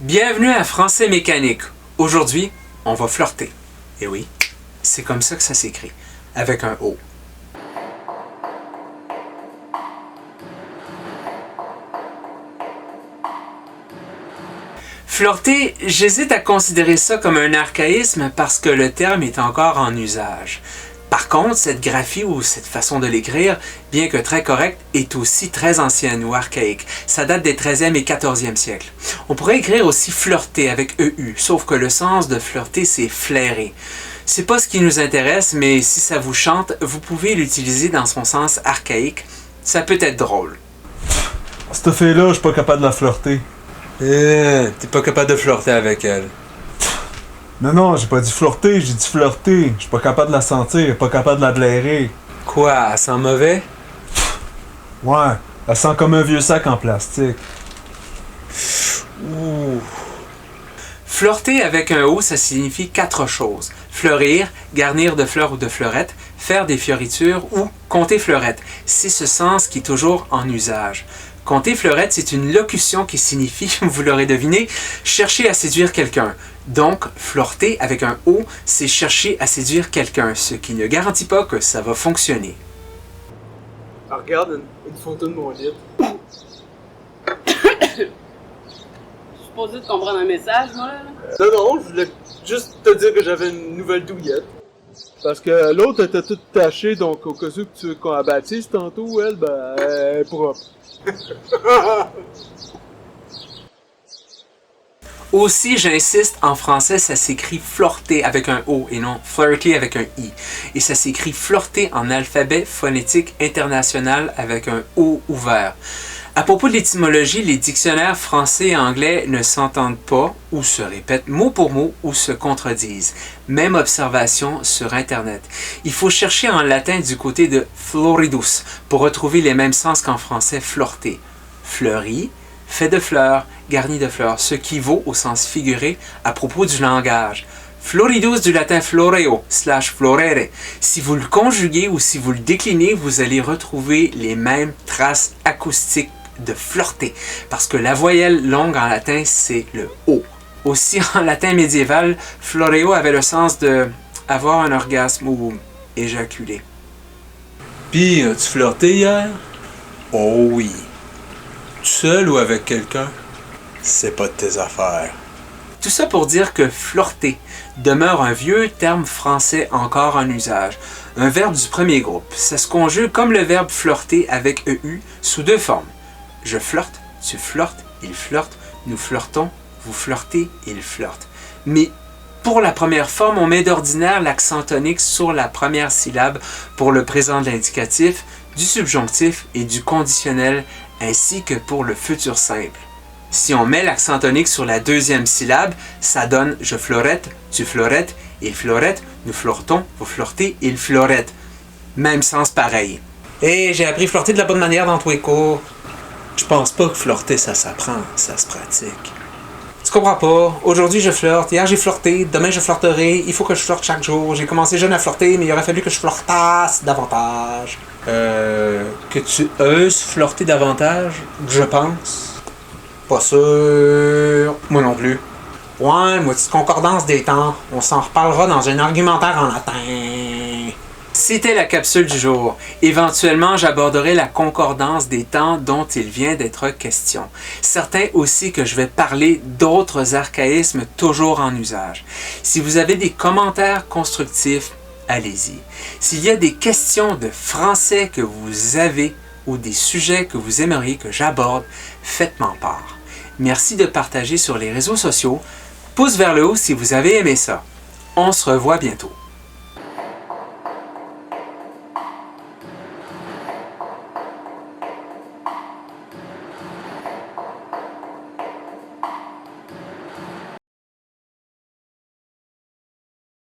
Bienvenue à Français mécanique. Aujourd'hui, on va flirter. Et oui, c'est comme ça que ça s'écrit, avec un O. Flirter, j'hésite à considérer ça comme un archaïsme parce que le terme est encore en usage. Par contre, cette graphie ou cette façon de l'écrire, bien que très correcte, est aussi très ancienne ou archaïque. Ça date des 13e et 14e siècles. On pourrait écrire aussi flirter avec EU, sauf que le sens de flirter, c'est flairer. C'est pas ce qui nous intéresse, mais si ça vous chante, vous pouvez l'utiliser dans son sens archaïque. Ça peut être drôle. Cette fille-là, je suis pas capable de la flirter. T'es pas capable de flirter avec elle. Non, j'ai pas dit flirter, j'ai dit flirter. Je suis pas capable de la sentir, pas capable de la blairer. Quoi, elle sent mauvais? Ouais, elle sent comme un vieux sac en plastique. Ouh. Flirter avec un O, ça signifie 4 choses. Fleurir, garnir de fleurs ou de fleurettes, faire des fioritures ou compter fleurettes. C'est ce sens qui est toujours en usage. Compter fleurette, c'est une locution qui signifie, vous l'aurez deviné, chercher à séduire quelqu'un. Donc, flirter avec un O, c'est chercher à séduire quelqu'un, ce qui ne garantit pas que ça va fonctionner. Ah, regarde, une photo de mon lit. Je suis supposé de comprendre un message, moi, là. Non, je voulais juste te dire que j'avais une nouvelle douillette. Parce que l'autre était toute tachée, donc au cas où que tu veux qu'on la baptise tantôt, elle, ben, elle est propre. Aussi, j'insiste, en français, ça s'écrit flirter avec un O et non flirter avec un I. Et ça s'écrit flirter en alphabet phonétique international avec un O ouvert. À propos de l'étymologie, les dictionnaires français et anglais ne s'entendent pas, ou se répètent mot pour mot, ou se contredisent. Même observation sur Internet. Il faut chercher en latin du côté de floridus pour retrouver les mêmes sens qu'en français flirter. Fleuri, fait de fleurs, garni de fleurs, ce qui vaut au sens figuré à propos du langage. Floridus du latin floreo / florere. Si vous le conjuguez ou si vous le déclinez, vous allez retrouver les mêmes traces acoustiques de flirter, parce que la voyelle longue en latin, c'est le O. Aussi, en latin médiéval, floreo avait le sens de avoir un orgasme ou éjaculer. Pis, as-tu flirté hier? Oh oui. Tout seul ou avec quelqu'un? C'est pas de tes affaires. Tout ça pour dire que flirter demeure un vieux terme français encore en usage. Un verbe du premier groupe. Ça se conjugue comme le verbe flirter avec EU sous 2 formes. Je flirte, tu flirtes, il flirte, nous flirtons, vous flirtez, il flirte. Mais pour la première forme, on met d'ordinaire l'accent tonique sur la première syllabe pour le présent de l'indicatif, du subjonctif et du conditionnel, ainsi que pour le futur simple. Si on met l'accent tonique sur la deuxième syllabe, ça donne je fleurette, tu fleurettes, il fleurette, nous flirtons, vous flirtez, il fleurette. Même sens pareil. Et j'ai appris flirter de la bonne manière dans tous les cours. Je pense pas que flirter ça s'apprend, ça se pratique. Tu comprends pas? Aujourd'hui je flirte, hier j'ai flirté, demain je flirterai, il faut que je flirte chaque jour. J'ai commencé jeune à flirter, mais il aurait fallu que je flirtasse davantage. Que tu oses flirter davantage? Je pense. Pas sûr. Moi non plus. Ouais, moi petite concordance des temps. On s'en reparlera dans un argumentaire en latin. C'était la capsule du jour. Éventuellement, j'aborderai la concordance des temps dont il vient d'être question. Certains aussi que je vais parler d'autres archaïsmes toujours en usage. Si vous avez des commentaires constructifs, allez-y. S'il y a des questions de français que vous avez ou des sujets que vous aimeriez que j'aborde, faites-m'en part. Merci de partager sur les réseaux sociaux. Pouce vers le haut si vous avez aimé ça. On se revoit bientôt.